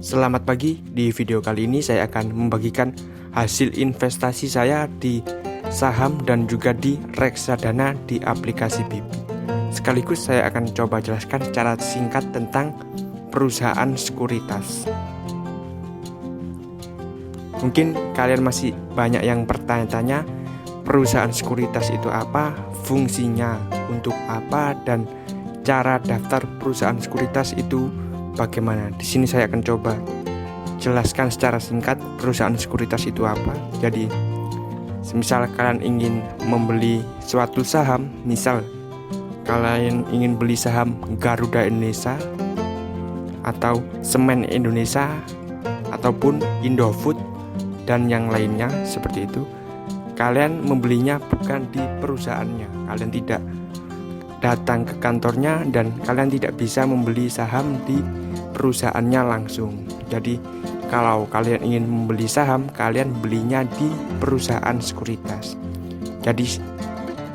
Selamat pagi, di video kali ini saya akan membagikan hasil investasi saya di saham dan juga di reksadana di aplikasi Bibit. Sekaligus saya akan coba jelaskan secara singkat tentang perusahaan sekuritas. Mungkin kalian masih banyak yang bertanya-tanya, perusahaan sekuritas itu apa, fungsinya untuk apa, dan cara daftar perusahaan sekuritas itu bagaimana. Di sini saya akan coba jelaskan secara singkat perusahaan sekuritas itu apa. Jadi, misal kalian ingin membeli suatu saham, misal kalian ingin beli saham Garuda Indonesia atau Semen Indonesia ataupun Indofood dan yang lainnya seperti itu. Kalian membelinya bukan di perusahaannya, kalian tidak datang ke kantornya dan kalian tidak bisa membeli saham di perusahaannya langsung. Jadi kalau kalian ingin membeli saham, kalian belinya di perusahaan sekuritas. Jadi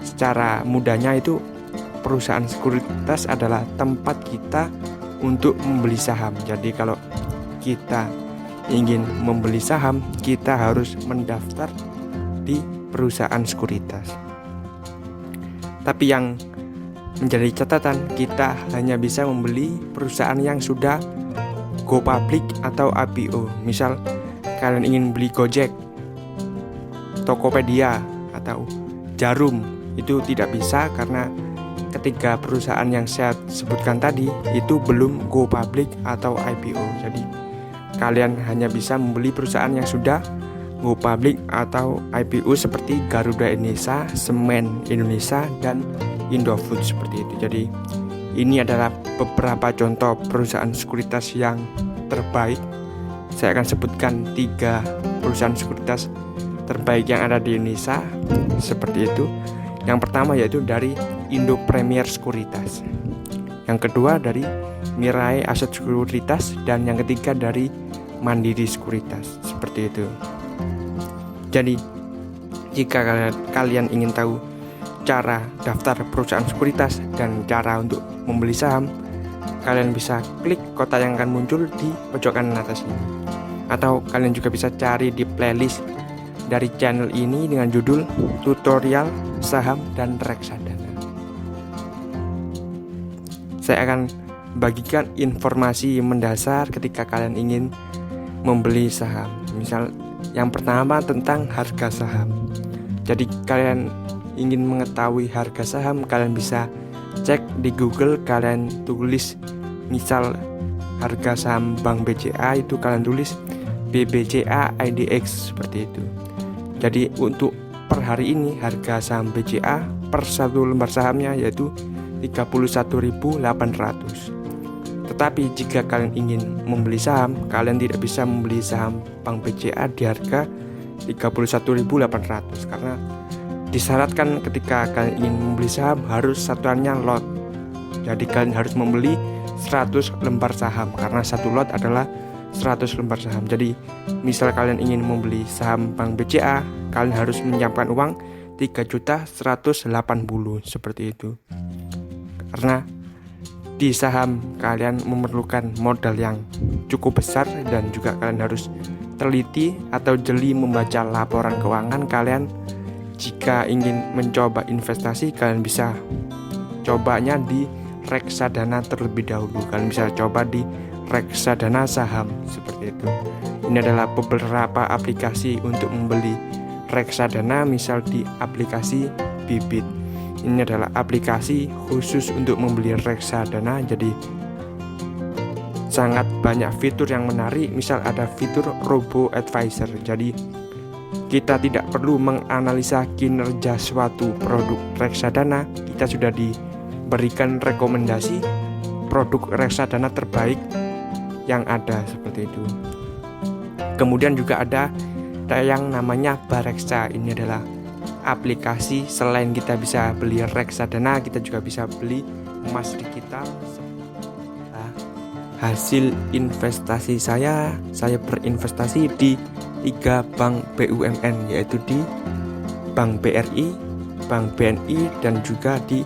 secara mudahnya itu perusahaan sekuritas adalah tempat kita untuk membeli saham. Jadi kalau kita ingin membeli saham, kita harus mendaftar di perusahaan sekuritas. Tapi yang menjadi catatan, kita hanya bisa membeli perusahaan yang sudah go public atau IPO. Misal kalian ingin beli Gojek, Tokopedia, atau Jarum, itu tidak bisa karena ketiga perusahaan yang saya sebutkan tadi itu belum go public atau IPO. Jadi kalian hanya bisa membeli perusahaan yang sudah go public atau IPO seperti Garuda Indonesia, Semen Indonesia, dan Indofood seperti itu. Jadi ini adalah beberapa contoh perusahaan sekuritas yang terbaik. Saya akan sebutkan 3 perusahaan sekuritas terbaik yang ada di Indonesia seperti itu. Yang pertama yaitu dari Indo Premier Sekuritas, yang kedua dari Mirae Aset Sekuritas, dan yang ketiga dari Mandiri Sekuritas seperti itu. Jadi jika kalian ingin tahu cara daftar perusahaan sekuritas dan cara untuk membeli saham, kalian bisa klik kotak yang akan muncul di pojok kanan atas ini. Atau kalian juga bisa cari di playlist dari channel ini dengan judul tutorial saham dan reksadana. Saya akan bagikan informasi mendasar ketika kalian ingin membeli saham. Misal yang pertama tentang harga saham. Jadi kalian ingin mengetahui harga saham, kalian bisa cek di Google, kalian tulis misal harga saham Bank BCA, itu kalian tulis BBCA IDX seperti itu. Jadi untuk per hari ini harga saham BCA per satu lembar sahamnya yaitu 31.800. Tetapi jika kalian ingin membeli saham, kalian tidak bisa membeli saham Bank BCA di harga 31.800 karena disyaratkan ketika kalian ingin membeli saham harus satuannya lot. Jadi kalian harus membeli 100 lembar saham karena satu lot adalah 100 lembar saham. Jadi misal kalian ingin membeli saham Bank BCA, kalian harus menyiapkan uang 3.180.000 seperti itu. Karena di saham kalian memerlukan modal yang cukup besar dan juga kalian harus teliti atau jeli membaca laporan keuangan kalian. Jika ingin mencoba investasi, kalian bisa cobanya di reksadana terlebih dahulu. Kalian bisa coba di reksadana saham seperti itu. Ini adalah beberapa aplikasi untuk membeli reksadana, misal di aplikasi Bibit. Ini adalah aplikasi khusus untuk membeli reksadana. Jadi sangat banyak fitur yang menarik. Misal ada fitur Robo Advisor. Jadi kita tidak perlu menganalisa kinerja suatu produk reksadana, kita sudah diberikan rekomendasi produk reksadana terbaik yang ada seperti itu. Kemudian juga ada yang namanya Bareksa. Ini adalah aplikasi selain kita bisa beli reksadana, kita juga bisa beli emas digital. Hasil investasi saya berinvestasi di 3 bank BUMN, yaitu di Bank BRI, Bank BNI, dan juga di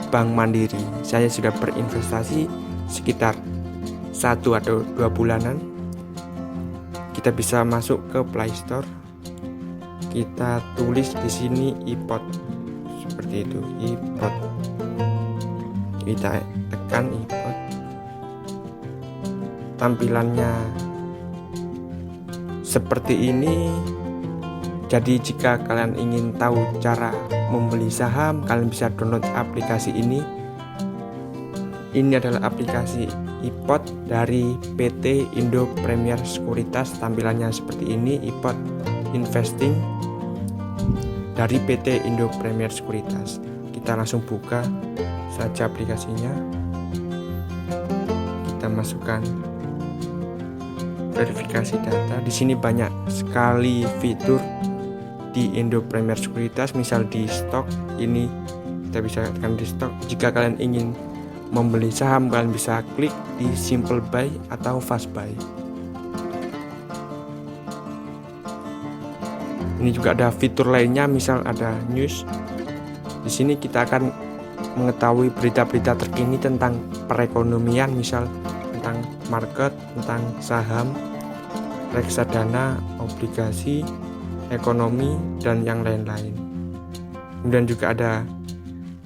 Bank Mandiri. Saya sudah berinvestasi sekitar 1 atau 2 bulanan kita bisa masuk ke Play Store, kita tulis di sini iPod seperti itu, iPod, kita tekan iPod, tampilannya seperti ini. Jadi jika kalian ingin tahu cara membeli saham, kalian bisa download aplikasi ini. Ini adalah aplikasi iPod dari PT Indo Premier Sekuritas. Tampilannya seperti ini, iPod Investing dari PT Indo Premier Sekuritas. Kita langsung buka saja aplikasinya. Kita masukkan verifikasi data. Di sini banyak sekali fitur di Indo Premier Sekuritas. Misal di stok, ini kita bisa tekan di stok. Jika kalian ingin membeli saham, kalian bisa klik di simple buy atau fast buy. Ini juga ada fitur lainnya, misal ada news. Di sini kita akan mengetahui berita-berita terkini tentang perekonomian, misal tentang market, tentang saham, reksadana, obligasi, ekonomi, dan yang lain-lain. Kemudian juga ada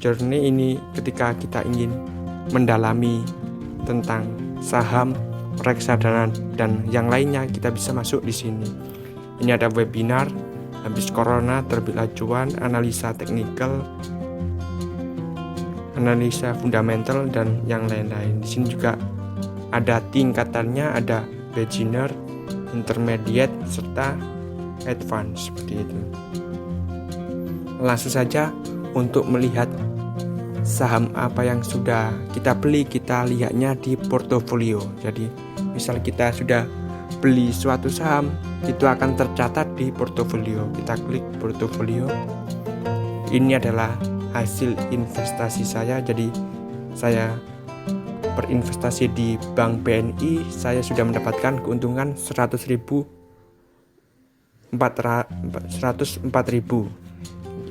journey. Ini ketika kita ingin mendalami tentang saham, reksadana, dan yang lainnya, kita bisa masuk di sini. Ini ada webinar, habis corona, terbit acuan, analisa teknikal, analisa fundamental, dan yang lain-lain. Di sini juga ada tingkatannya, ada beginner, intermediate, serta advance seperti itu. Langsung saja untuk melihat saham apa yang sudah kita beli, kita lihatnya di portofolio. Jadi misal kita sudah beli suatu saham, itu akan tercatat di portofolio. Kita klik portofolio. Ini adalah hasil investasi saya. Jadi saya berinvestasi di Bank BNI, saya sudah mendapatkan keuntungan 104.000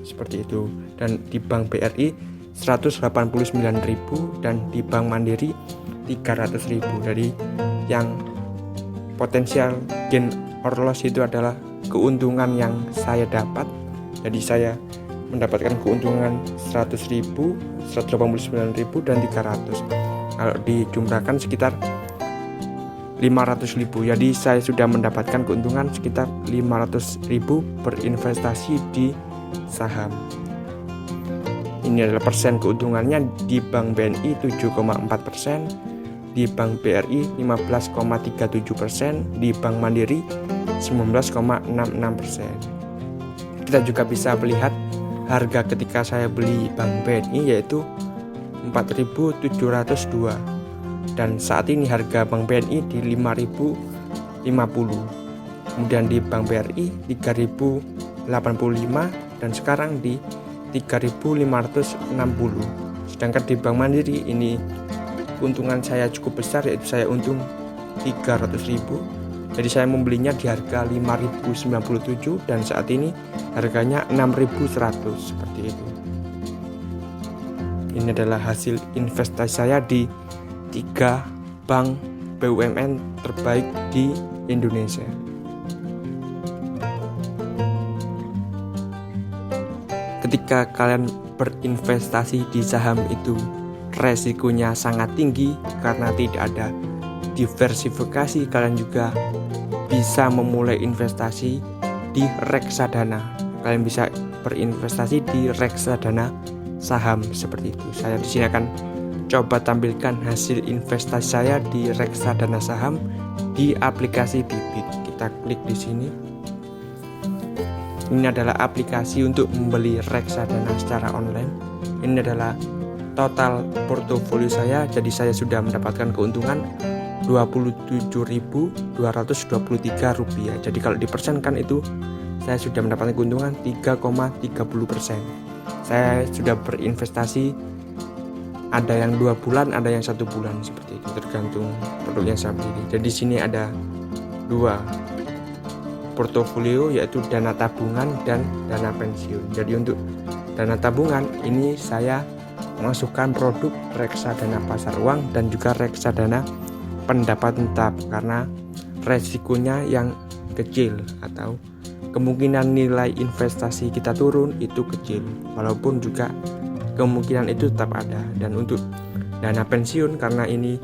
seperti itu. Dan di Bank BRI 189.000 dan di Bank Mandiri 300.000. Jadi yang potensial gain or loss itu adalah keuntungan yang saya dapat. Jadi saya mendapatkan keuntungan 100.000, 189.000 dan 300. Kalau dijumlahkan sekitar 500.000. Jadi saya sudah mendapatkan keuntungan sekitar 500.000 berinvestasi di saham. Ini adalah persen keuntungannya. Di Bank BNI 7,4%, di Bank BRI 15,37%, di Bank Mandiri 19,66%. Kita juga bisa melihat harga ketika saya beli Bank BNI yaitu 4.702, dan saat ini harga Bank BNI di 5.050. Kemudian di Bank BRI 3.085 dan sekarang di 3.560. Sedangkan di Bank Mandiri ini keuntungan saya cukup besar, yaitu saya untung 300.000. Jadi saya membelinya di harga 5.097 dan saat ini harganya 6.100 seperti itu. Ini adalah hasil investasi saya di 3 bank BUMN terbaik di Indonesia. Ketika kalian berinvestasi di saham itu resikonya sangat tinggi karena tidak ada diversifikasi. Kalian juga bisa memulai investasi di reksadana. Kalian bisa berinvestasi di reksadana saham seperti itu. Saya di sini akan coba tampilkan hasil investasi saya di reksadana saham di aplikasi Bibit. Kita klik di sini. Ini adalah aplikasi untuk membeli reksadana secara online. Ini adalah total portofolio saya. Jadi saya sudah mendapatkan keuntungan Rp27.223. Jadi kalau dipersenkan itu saya sudah mendapatkan keuntungan 3,30%. Saya sudah berinvestasi, ada yang 2 bulan, ada yang 1 bulan seperti itu, tergantung produk yang saya beli. Jadi di sini ada 2 portofolio, yaitu dana tabungan dan dana pensiun. Jadi untuk dana tabungan ini saya memasukkan produk reksadana pasar uang dan juga reksadana pendapatan tetap, karena resikonya yang kecil atau kemungkinan nilai investasi kita turun itu kecil, walaupun juga kemungkinan itu tetap ada. Dan untuk dana pensiun, karena ini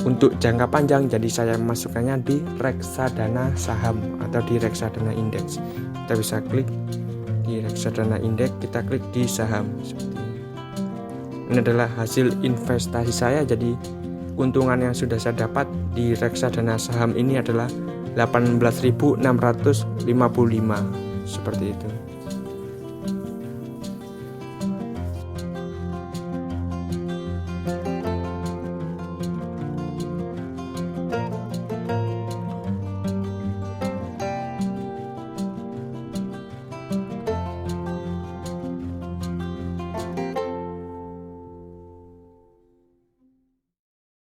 untuk jangka panjang, jadi saya masukkannya di reksadana saham atau di reksadana indeks. Kita bisa klik di reksadana indeks, kita klik di saham seperti ini. Ini adalah hasil investasi saya. Jadi keuntungan yang sudah saya dapat di reksadana saham ini adalah 18.655 seperti itu.